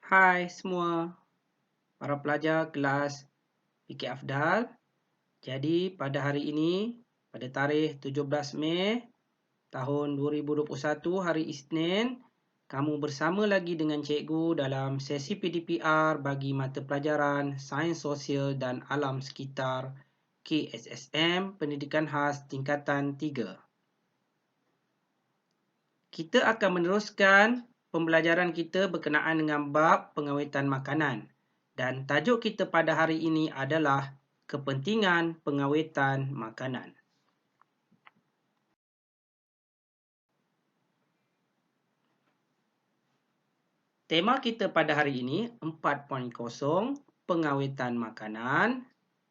Hai semua, para pelajar kelas PK Afdal. Jadi pada hari ini, pada tarikh 17 Mei tahun 2021 hari Isnin, kamu bersama lagi dengan cikgu dalam sesi PDPR bagi mata pelajaran Sains Sosial dan Alam Sekitar KSSM Pendidikan Khas Tingkatan 3. Kita akan meneruskan pembelajaran kita berkenaan dengan bab pengawetan makanan. Dan tajuk kita pada hari ini adalah kepentingan pengawetan makanan. Tema kita pada hari ini 4.0 pengawetan makanan.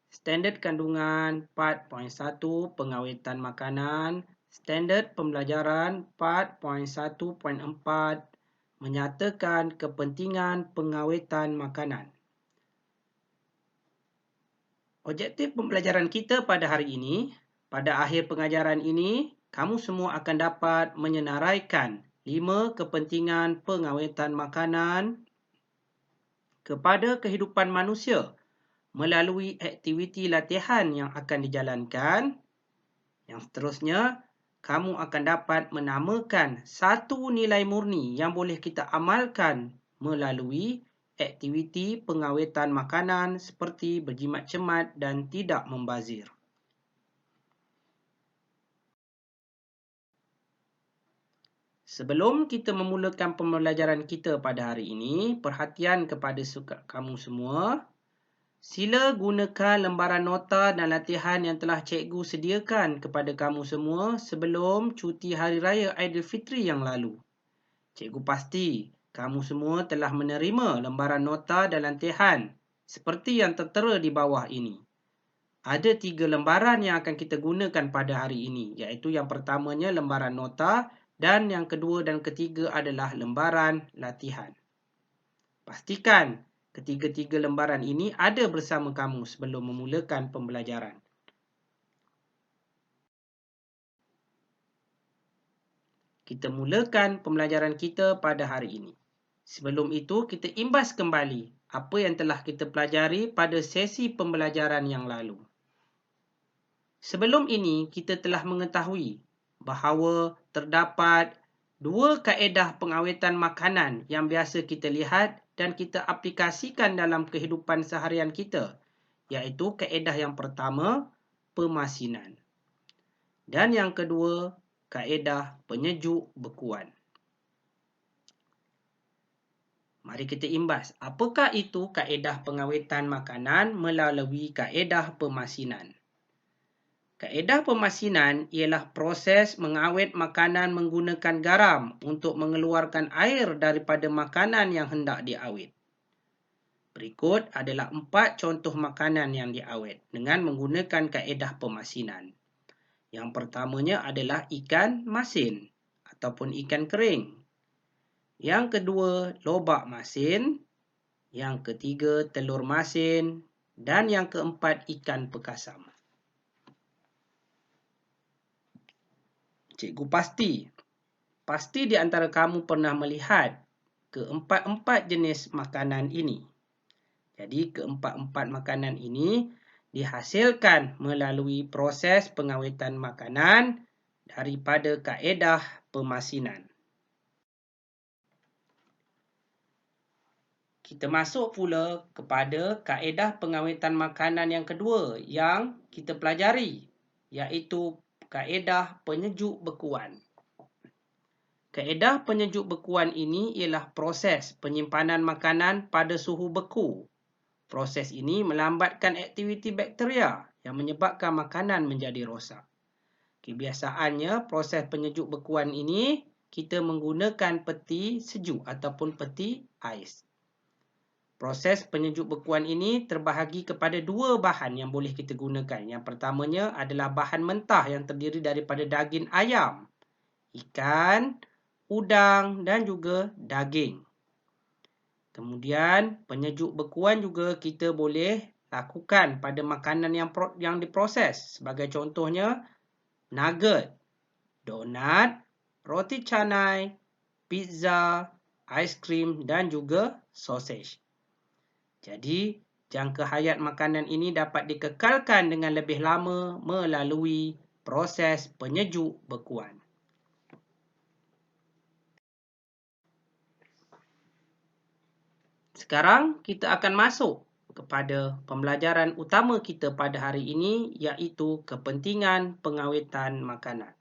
Standard kandungan 4.1 pengawetan makanan. Standard pembelajaran 4.1.4 menyatakan kepentingan pengawetan makanan. Objektif pembelajaran kita pada hari ini, pada akhir pengajaran ini, kamu semua akan dapat menyenaraikan 5 kepentingan pengawetan makanan kepada kehidupan manusia melalui aktiviti latihan yang akan dijalankan. Yang seterusnya, kamu akan dapat menamakan satu nilai murni yang boleh kita amalkan melalui aktiviti pengawetan makanan seperti berjimat cermat dan tidak membazir. Sebelum kita memulakan pembelajaran kita pada hari ini, perhatian kepada kamu semua. Sila gunakan lembaran nota dan latihan yang telah cikgu sediakan kepada kamu semua sebelum cuti Hari Raya Aidilfitri yang lalu. Cikgu pasti kamu semua telah menerima lembaran nota dan latihan seperti yang tertera di bawah ini. Ada 3 lembaran yang akan kita gunakan pada hari ini, iaitu yang pertamanya lembaran nota dan yang kedua dan ketiga adalah lembaran latihan. Pastikan ketiga-tiga lembaran ini ada bersama kamu sebelum memulakan pembelajaran. Kita mulakan pembelajaran kita pada hari ini. Sebelum itu, kita imbas kembali apa yang telah kita pelajari pada sesi pembelajaran yang lalu. Sebelum ini, kita telah mengetahui bahawa terdapat 2 kaedah pengawetan makanan yang biasa kita lihat dan kita aplikasikan dalam kehidupan seharian kita, iaitu kaedah yang pertama, pemasinan. Dan yang kedua, kaedah penyejuk bekuan. Mari kita imbas, apakah itu kaedah pengawetan makanan melalui kaedah pemasinan? Kaedah pemasinan ialah proses mengawet makanan menggunakan garam untuk mengeluarkan air daripada makanan yang hendak diawet. Berikut adalah 4 contoh makanan yang diawet dengan menggunakan kaedah pemasinan. Yang pertamanya adalah ikan masin ataupun ikan kering. Yang kedua, lobak masin. Yang ketiga, telur masin. Dan yang keempat, ikan pekasam. Cikgu pasti di antara kamu pernah melihat keempat-empat jenis makanan ini. Jadi keempat-empat makanan ini dihasilkan melalui proses pengawetan makanan daripada kaedah pemasinan. Kita masuk pula kepada kaedah pengawetan makanan yang kedua yang kita pelajari, iaitu kaedah penyejuk bekuan. Kaedah penyejuk bekuan ini ialah proses penyimpanan makanan pada suhu beku. Proses ini melambatkan aktiviti bakteria yang menyebabkan makanan menjadi rosak. Kebiasaannya, proses penyejuk bekuan ini kita menggunakan peti sejuk ataupun peti ais. Proses penyejuk bekuan ini terbahagi kepada 2 bahan yang boleh kita gunakan. Yang pertamanya adalah bahan mentah yang terdiri daripada daging ayam, ikan, udang dan juga daging. Kemudian penyejuk bekuan juga kita boleh lakukan pada makanan yang diproses. Sebagai contohnya, nugget, donat, roti canai, pizza, aiskrim dan juga sausage. Jadi, jangka hayat makanan ini dapat dikekalkan dengan lebih lama melalui proses penyejuk bekuan. Sekarang kita akan masuk kepada pembelajaran utama kita pada hari ini, iaitu kepentingan pengawetan makanan.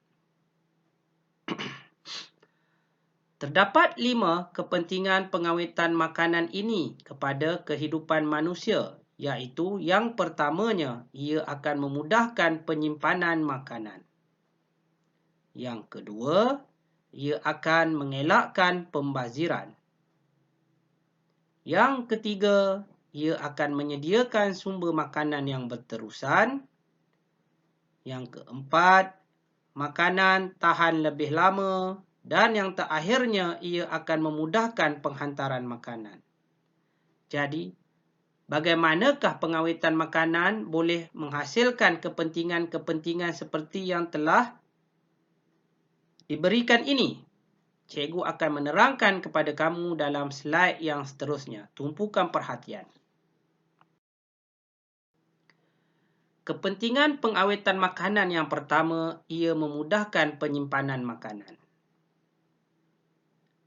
Terdapat 5 kepentingan pengawetan makanan ini kepada kehidupan manusia, iaitu yang pertamanya, ia akan memudahkan penyimpanan makanan. Yang kedua, ia akan mengelakkan pembaziran. Yang ketiga, ia akan menyediakan sumber makanan yang berterusan. Yang keempat, makanan tahan lebih lama. Dan yang terakhirnya, ia akan memudahkan penghantaran makanan. Jadi, bagaimanakah pengawetan makanan boleh menghasilkan kepentingan-kepentingan seperti yang telah diberikan ini? Cikgu akan menerangkan kepada kamu dalam slide yang seterusnya. Tumpukan perhatian. Kepentingan pengawetan makanan yang pertama, ia memudahkan penyimpanan makanan.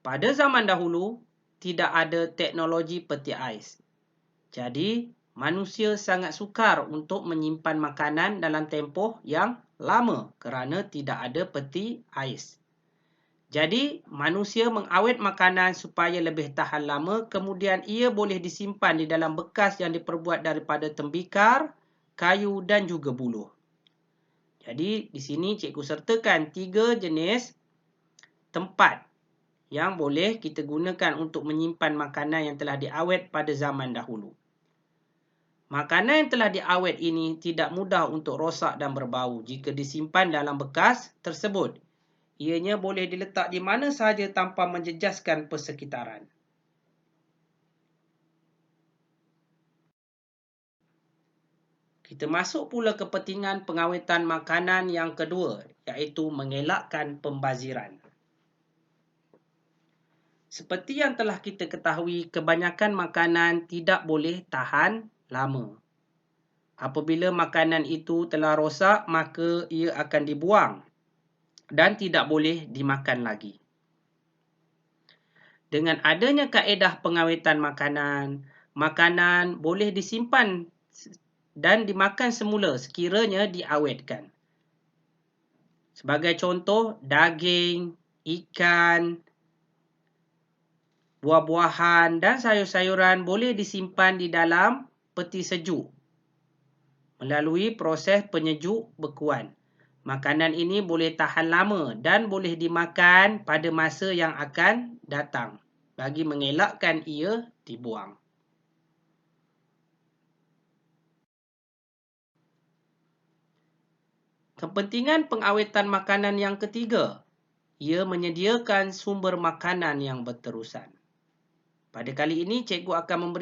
Pada zaman dahulu, tidak ada teknologi peti ais. Jadi, manusia sangat sukar untuk menyimpan makanan dalam tempoh yang lama kerana tidak ada peti ais. Jadi, manusia mengawet makanan supaya lebih tahan lama, kemudian ia boleh disimpan di dalam bekas yang diperbuat daripada tembikar, kayu dan juga buluh. Jadi, di sini cikgu sertakan 3 jenis tempat yang boleh kita gunakan untuk menyimpan makanan yang telah diawet pada zaman dahulu. Makanan yang telah diawet ini tidak mudah untuk rosak dan berbau jika disimpan dalam bekas tersebut. Ianya boleh diletak di mana sahaja tanpa menjejaskan persekitaran. Kita masuk pula kepentingan pengawetan makanan yang kedua, iaitu mengelakkan pembaziran. Seperti yang telah kita ketahui, kebanyakan makanan tidak boleh tahan lama. Apabila makanan itu telah rosak, maka ia akan dibuang dan tidak boleh dimakan lagi. Dengan adanya kaedah pengawetan makanan, makanan boleh disimpan dan dimakan semula sekiranya diawetkan. Sebagai contoh, daging, ikan, buah-buahan dan sayur-sayuran boleh disimpan di dalam peti sejuk melalui proses penyejuk bekuan. Makanan ini boleh tahan lama dan boleh dimakan pada masa yang akan datang bagi mengelakkan ia dibuang. Kepentingan pengawetan makanan yang ketiga, ia menyediakan sumber makanan yang berterusan. Pada kali ini cikgu akan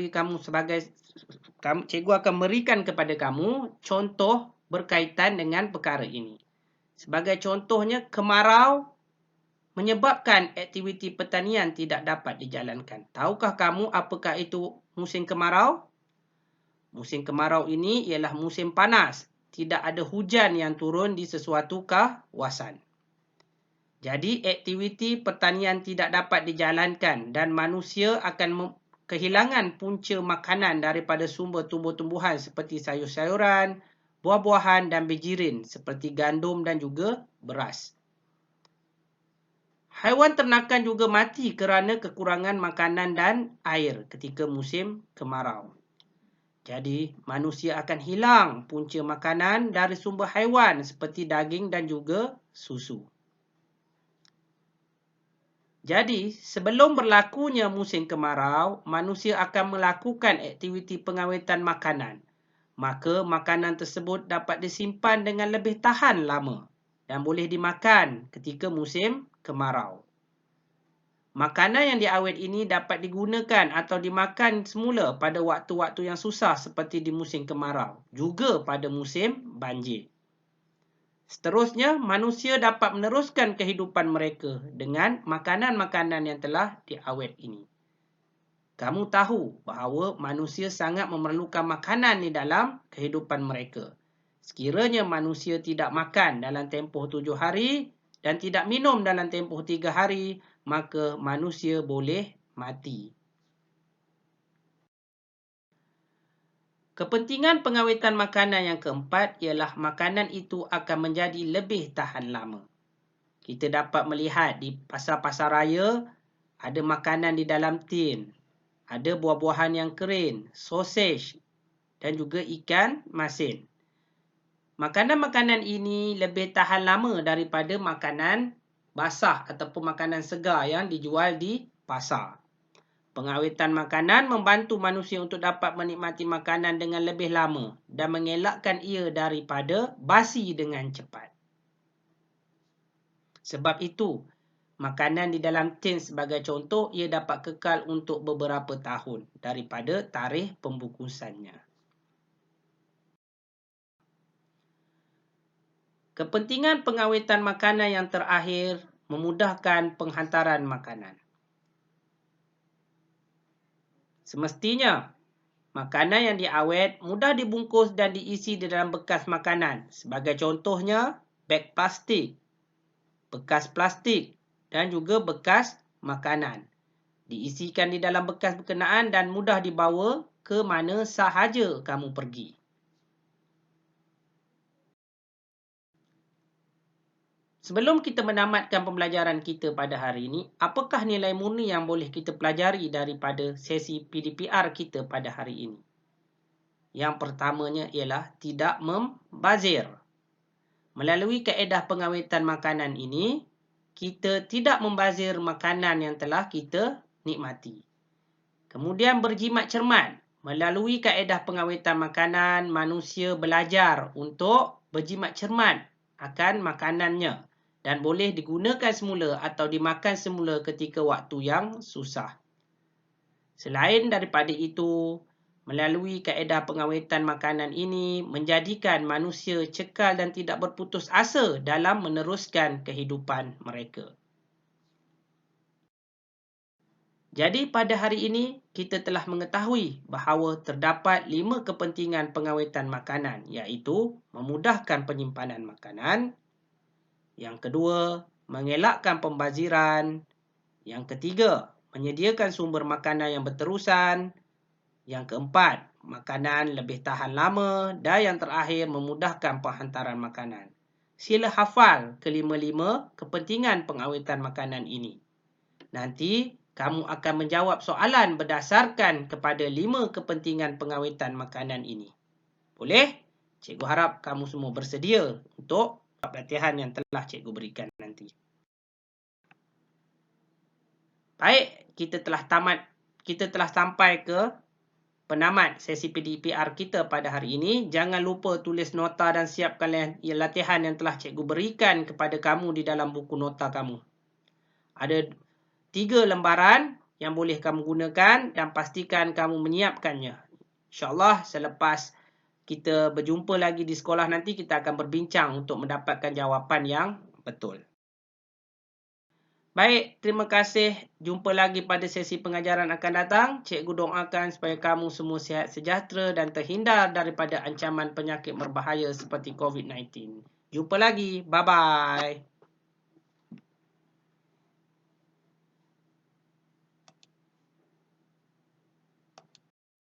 memberikan kepada kamu contoh berkaitan dengan perkara ini. Sebagai contohnya, kemarau menyebabkan aktiviti pertanian tidak dapat dijalankan. Tahukah kamu apakah itu musim kemarau? Musim kemarau ini ialah musim panas. Tidak ada hujan yang turun di sesuatu kawasan. Jadi, aktiviti pertanian tidak dapat dijalankan dan manusia akan kehilangan punca makanan daripada sumber tumbuh-tumbuhan seperti sayur-sayuran, buah-buahan dan bijirin seperti gandum dan juga beras. Haiwan ternakan juga mati kerana kekurangan makanan dan air ketika musim kemarau. Jadi, manusia akan hilang punca makanan dari sumber haiwan seperti daging dan juga susu. Jadi, sebelum berlakunya musim kemarau, manusia akan melakukan aktiviti pengawetan makanan. Maka, makanan tersebut dapat disimpan dengan lebih tahan lama dan boleh dimakan ketika musim kemarau. Makanan yang diawet ini dapat digunakan atau dimakan semula pada waktu-waktu yang susah seperti di musim kemarau, juga pada musim banjir. Seterusnya, manusia dapat meneruskan kehidupan mereka dengan makanan-makanan yang telah diawet ini. Kamu tahu bahawa manusia sangat memerlukan makanan di dalam kehidupan mereka. Sekiranya manusia tidak makan dalam tempoh 7 hari dan tidak minum dalam tempoh 3 hari, maka manusia boleh mati. Kepentingan pengawetan makanan yang keempat ialah makanan itu akan menjadi lebih tahan lama. Kita dapat melihat di pasar-pasar raya ada makanan di dalam tin. Ada buah-buahan yang kering, sausage dan juga ikan masin. Makanan-makanan ini lebih tahan lama daripada makanan basah ataupun makanan segar yang dijual di pasar. Pengawetan makanan membantu manusia untuk dapat menikmati makanan dengan lebih lama dan mengelakkan ia daripada basi dengan cepat. Sebab itu, makanan di dalam tin sebagai contoh, ia dapat kekal untuk beberapa tahun daripada tarikh pembungkusannya. Kepentingan pengawetan makanan yang terakhir memudahkan penghantaran makanan. Semestinya, makanan yang diawet mudah dibungkus dan diisi di dalam bekas makanan. Sebagai contohnya, beg plastik, bekas plastik dan juga bekas makanan. Diisikan di dalam bekas berkenaan dan mudah dibawa ke mana sahaja kamu pergi. Sebelum kita menamatkan pembelajaran kita pada hari ini, apakah nilai murni yang boleh kita pelajari daripada sesi PDPR kita pada hari ini? Yang pertamanya ialah tidak membazir. Melalui kaedah pengawetan makanan ini, kita tidak membazir makanan yang telah kita nikmati. Kemudian berjimat cermat. Melalui kaedah pengawetan makanan, manusia belajar untuk berjimat cermat akan makanannya dan boleh digunakan semula atau dimakan semula ketika waktu yang susah. Selain daripada itu, melalui kaedah pengawetan makanan ini menjadikan manusia cekal dan tidak berputus asa dalam meneruskan kehidupan mereka. Jadi pada hari ini, kita telah mengetahui bahawa terdapat 5 kepentingan pengawetan makanan, iaitu memudahkan penyimpanan makanan. Yang kedua, mengelakkan pembaziran. Yang ketiga, menyediakan sumber makanan yang berterusan. Yang keempat, makanan lebih tahan lama. Dan yang terakhir, memudahkan penghantaran makanan. Sila hafal kelima-lima kepentingan pengawetan makanan ini. Nanti, kamu akan menjawab soalan berdasarkan kepada 5 kepentingan pengawetan makanan ini. Boleh? Cikgu harap kamu semua bersedia untuk pelatihan yang telah cikgu berikan nanti. Baik, kita telah sampai ke penamat sesi PDPR kita pada hari ini. Jangan lupa tulis nota dan siapkan latihan yang telah cikgu berikan kepada kamu di dalam buku nota kamu. Ada 3 lembaran yang boleh kamu gunakan dan pastikan kamu menyiapkannya. InsyaAllah selepas kita berjumpa lagi di sekolah nanti, kita akan berbincang untuk mendapatkan jawapan yang betul. Baik, terima kasih. Jumpa lagi pada sesi pengajaran akan datang. Cikgu doakan supaya kamu semua sihat sejahtera dan terhindar daripada ancaman penyakit berbahaya seperti COVID-19. Jumpa lagi. Bye-bye.